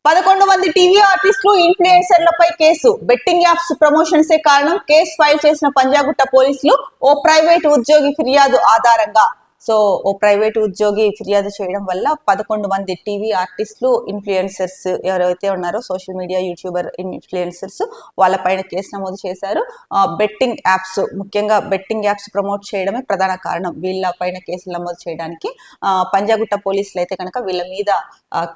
11 మంది టీవీ ఆర్టిస్టులు ఇన్ఫ్లుయెన్సర్లపై case. Betting apps ప్రమోషన్సే కారణం. కేసు ఫైల్ చేసిన పంజాగుట్ట పోలీసులు ఓ ప్రైవేట్ ఉద్యోగి ఫిర్యాదు ఆధారంగా. సో ఓ ప్రైవేట్ ఉద్యోగి ఫిర్యాదు చేయడం వల్ల 11 మంది టీవీ ఆర్టిస్టులు ఇన్ఫ్లుయెన్సర్స్ ఎవరైతే ఉన్నారో సోషల్ మీడియా యూట్యూబర్ ఇన్ఫ్లుయెన్సర్స్ వాళ్ళపైన కేసు నమోదు చేశారు. బెట్టింగ్ యాప్స్, ముఖ్యంగా బెట్టింగ్ యాప్స్ ప్రమోట్ చేయడమే ప్రధాన కారణం వీళ్ళ పైన కేసులు నమోదు చేయడానికి. పంజాగుట్ట పోలీసులు అయితే కనుక వీళ్ళ మీద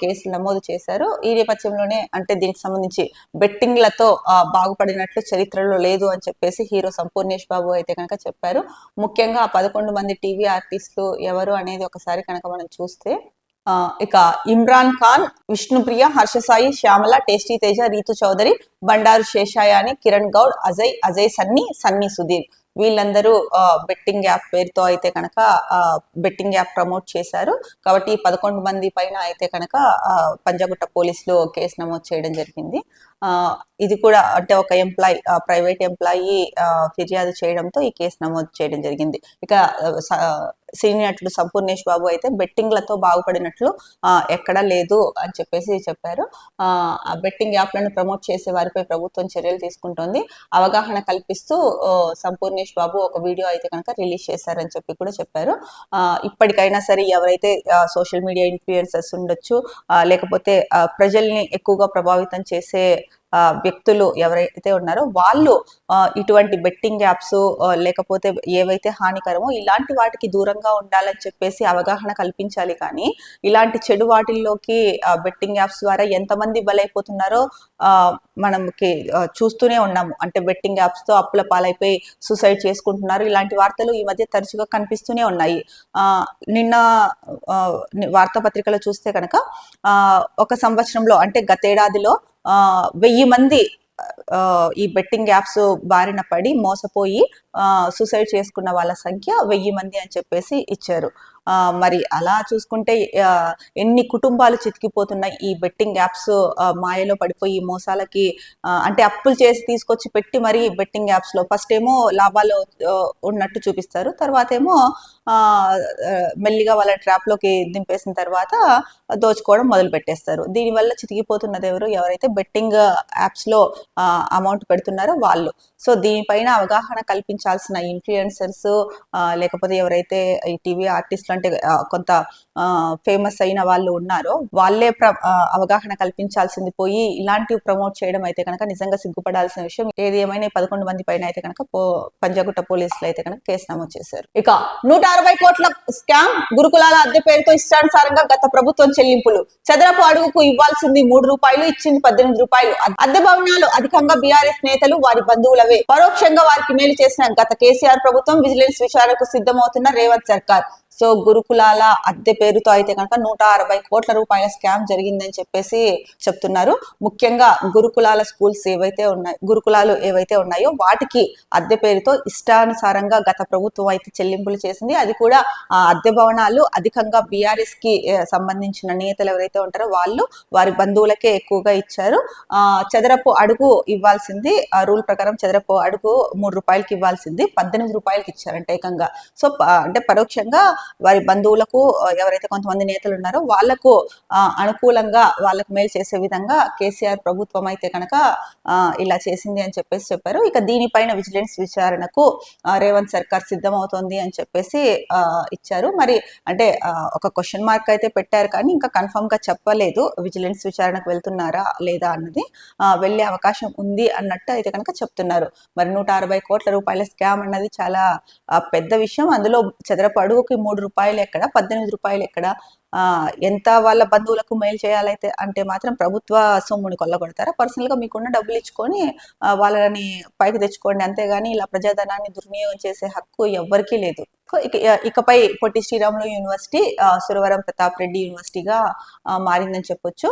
కేసులు నమోదు చేశారు. ఈ నేపథ్యంలోనే అంటే దీనికి సంబంధించి బెట్టింగ్లతో బాగుపడినట్లు చరిత్రలో లేదు అని చెప్పేసి హీరో సంపూర్ణేష్ బాబు అయితే కనుక చెప్పారు. ముఖ్యంగా 11 మంది టీవీ ఆర్టిస్టులు ఎవరు అనేది ఒకసారి కనుక మనం చూస్తే ఇక ఇమ్రాన్ ఖాన్, విష్ణుప్రియ, హర్షసాయి, శ్యామల, టేస్టీ తేజ, రీతు చౌదరి, బండారు శేషాయాని, కిరణ్ గౌడ్, అజయ్ సన్నీ సుధీర్ వీళ్ళందరూ బెట్టింగ్ యాప్ పేరుతో అయితే కనుక బెట్టింగ్ యాప్ ప్రమోట్ చేశారు. కాబట్టి 11 మంది పైన అయితే కనుక పంజాగుట్ట పోలీసులు కేసు నమోదు చేయడం జరిగింది. ఇది కూడా అంటే ఒక ప్రైవేట్ ఎంప్లాయీ ఫిర్యాదు చేయడంతో ఈ కేసు నమోదు చేయడం జరిగింది. ఇక సీనియర్ నటుడు సంపూర్ణేష్ బాబు అయితే బెట్టింగ్లతో బాగుపడినట్లు ఎక్కడా లేదు అని చెప్పేసి చెప్పారు. ఆ బెట్టింగ్ యాప్లను ప్రమోట్ చేసే వారిపై ప్రభుత్వం చర్యలు తీసుకుంటోంది. అవగాహన కల్పిస్తూ సంపూర్ణేష్ బాబు ఒక వీడియో అయితే కనుక రిలీజ్ చేశారని చెప్పి కూడా చెప్పారు. ఇప్పటికైనా సరే ఎవరైతే సోషల్ మీడియా ఇన్ఫ్లుయెన్సర్స్ ఉండొచ్చు, లేకపోతే ప్రజల్ని ఎక్కువగా ప్రభావితం చేసే వ్యక్తులు ఎవరైతే ఉన్నారో వాళ్ళు ఇటువంటి బెట్టింగ్ యాప్స్ లేకపోతే ఏవైతే హానికరమో ఇలాంటి వాటికి దూరంగా ఉండాలని చెప్పేసి అవగాహన కల్పించాలి. కానీ ఇలాంటి చెడు వాటిల్లోకి బెట్టింగ్ యాప్స్ ద్వారా ఎంతమంది బలైపోతున్నారో మనకి చూస్తూనే ఉన్నాము. అంటే బెట్టింగ్ యాప్స్ తో అప్పుల పాలైపోయి సూసైడ్ చేసుకుంటున్నారు. ఇలాంటి వార్తలు ఈ మధ్య తరచుగా కనిపిస్తూనే ఉన్నాయి. నిన్న వార్తాపత్రికలో చూస్తే కనుక ఒక సంవత్సరంలో అంటే గతేడాదిలో 1000 మంది ఈ బెట్టింగ్ యాప్స్ బారిన పడి మోసపోయి సూసైడ్ చేసుకున్న వాళ్ళ సంఖ్య 1000 మంది అని చెప్పేసి ఇచ్చారు. మరి అలా చూసుకుంటే ఎన్ని కుటుంబాలు చితికిపోతున్నాయి ఈ బెట్టింగ్ యాప్స్ మాయలో పడిపోయి మోసాలకి. అంటే అప్పులు చేసి తీసుకొచ్చి పెట్టి మరి బెట్టింగ్ యాప్స్ లో ఫస్ట్ ఏమో లాభాలు ఉన్నట్టు చూపిస్తారు, తర్వాత ఏమో మెల్లిగా వాళ్ళ ట్రాప్ లోకి దింపేసిన తర్వాత దోచుకోవడం మొదలు పెట్టేస్తారు. దీనివల్ల చితికిపోతున్నది ఎవరైతే బెట్టింగ్ యాప్స్ లో అమౌంట్ పెడుతున్నారో వాళ్ళు. సో దీనిపైన అవగాహన కల్పించాల్సిన ఇన్ఫ్లుయెన్సర్స్ లేకపోతే ఎవరైతే ఈ టీవీ ఆర్టిస్టులు అంటే కొంత ఫేమస్ అయిన వాళ్ళు ఉన్నారో వాళ్ళే అవగాహన కల్పించాల్సింది పోయి ఇలాంటివి ప్రమోట్ చేయడం అయితే కనుక నిజంగా సిగ్గుపడాల్సిన విషయం. ఏది ఏమైనా 11 మంది పైన అయితే కనుక పంజాగుట్ట పోలీసులు అయితే కనుక కేసు నమోదు చేశారు. ఇక 160 కోట్ల స్కామ్, గురుకులాల అద్దె పేరుతో ఇష్టానుసారంగా గత ప్రభుత్వం చెల్లింపులు. చదరపు అడుగుకు ఇవ్వాల్సింది 3 రూపాయలు, ఇచ్చింది 18 రూపాయలు. అద్దె భవనాలు అధికంగా బీఆర్ఎస్ నేతలు వారి బంధువులవే. పరోక్షంగా వారికి మేలు చేసిన గత కేసీఆర్ ప్రభుత్వం, విజిలెన్స్ విచారణకు సిద్ధమవుతున్న రేవంత్ సర్కార్. సో గురుకులాల అద్దె పేరుతో అయితే కనుక 160 కోట్ల రూపాయల స్కామ్ జరిగిందని చెప్పేసి చెప్తున్నారు. ముఖ్యంగా గురుకులాల స్కూల్స్ గురుకులాలు ఏవైతే ఉన్నాయో వాటికి అద్దె పేరుతో ఇష్టానుసారంగా గత ప్రభుత్వం అయితే చెల్లింపులు చేసింది. అది కూడా అద్దె భవనాలు అధికంగా బీఆర్ఎస్ కి సంబంధించిన నేతలు ఎవరైతే ఉంటారో వాళ్ళు వారి బంధువులకే ఎక్కువగా ఇచ్చారు. చదరపు అడుగు ఇవ్వాల్సింది రూల్ ప్రకారం చదరపు అడుగు 3 రూపాయలకి ఇవ్వాల్సింది 18 రూపాయలకి ఇచ్చారంటే ఏకంగా. సో అంటే పరోక్షంగా వారి బంధువులకు ఎవరైతే కొంతమంది నేతలు ఉన్నారో వాళ్లకు అనుకూలంగా వాళ్ళకు మేలు చేసే విధంగా కేసీఆర్ ప్రభుత్వం అయితే కనుక ఇలా చేసింది అని చెప్పేసి చెప్పారు. ఇక దీనిపైన విజిలెన్స్ విచారణకు రేవంత్ సర్కార్ సిద్ధమవుతోంది అని చెప్పేసి ఇచ్చారు. మరి అంటే ఒక క్వశ్చన్ మార్క్ అయితే పెట్టారు కానీ ఇంకా కన్ఫర్మ్ గా చెప్పలేదు విజిలెన్స్ విచారణకు వెళ్తున్నారా లేదా అన్నది. వెళ్లే అవకాశం ఉంది అన్నట్టు అయితే కనుక చెప్తున్నారు. మరి 160 కోట్ల రూపాయల స్కామ్ అన్నది చాలా పెద్ద విషయం. అందులో చదరపు అడుగుకి 3 రూపాయలు ఎక్కడ, 18 రూపాయలు ఎక్కడ, ఎంత వాళ్ళ బంధువులకు మెయిల్ చేయాలైతే అంటే మాత్రం ప్రభుత్వ సొమ్ముని కొల్లగొడతారా? పర్సనల్ గా మీకున్న డబ్బులు ఇచ్చుకొని వాళ్ళని పైకి తెచ్చుకోండి, అంతేగాని ఇలా ప్రజాధనాన్ని దుర్వినియోగం చేసే హక్కు ఎవ్వరికీ లేదు. ఇకపై పొట్టి శ్రీరాములు యూనివర్సిటీ సురవరం ప్రతాప్ రెడ్డి యూనివర్సిటీగా మారిందని చెప్పొచ్చు.